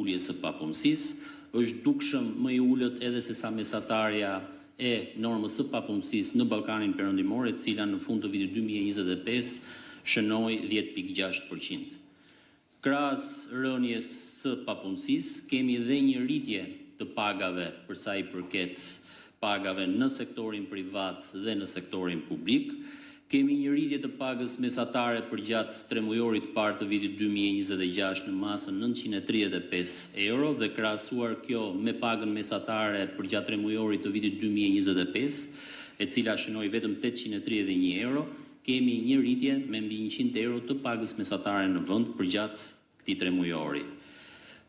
uljes së papunësisë, është dukshëm më i ulët edhe se sa mesatarja e normës së papunësisë në Ballkanin Perëndimor, e cila në fund të vitit 2025 shënoi 10.6%. Krahas rënies së papunësisë, kemi edhe një rritje të pagave për sa i përket pagave në sektorin privat dhe në sektorin publik. Kemi një rritje të pagës mesatare për gjatë 3 mujorit parë të vitit 2026 në masën 935 euro dhe krahasuar kjo me pagën mesatare për gjatë 3 mujorit të vitit 2025, e cila shënoi vetëm 831 euro, kemi një rritje me mbi 100 euro të pagës mesatare në vend për gjatë këtij 3 mujori.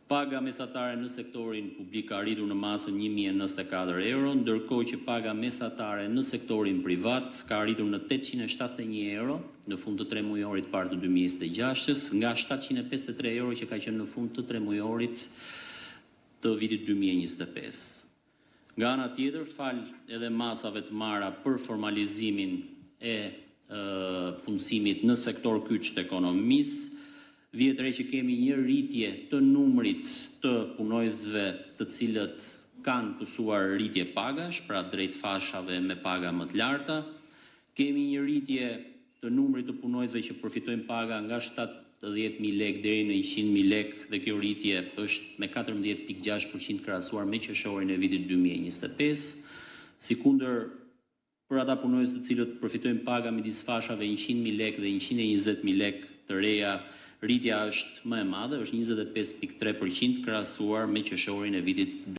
Paga mesatare në sektorin publik ka arritur në masën 1.094 euro, ndërkohë që paga mesatare në sektorin privat ka arritur në 871 euro në fund të 3 mujorit parë të 2026, nga 753 euro që ka qenë në fund të 3 mujorit të vitit 2025. Nga ana tjetër, fal edhe masave të marra për formalizimin e punësimit në sektor kyç të ekonomisë, vjet re që kemi një rritje të numrit të punojësve të cilët kanë pësuar rritje pagash, pra drejt fashave me paga më të larta. Kemi një rritje të numrit të punojësve që përfitojnë paga nga 70.000 lek deri në 100.000 lek dhe kjo rritje është me 14.6% krahasuar me qershorin e vitit 2025. Sikundër për ata punojës të cilët përfitojnë paga midis fashave 100.000 lek dhe 120.000 lek të reja, rritja është më e madhe, është 25.3% krahasuar me qershorin e vitit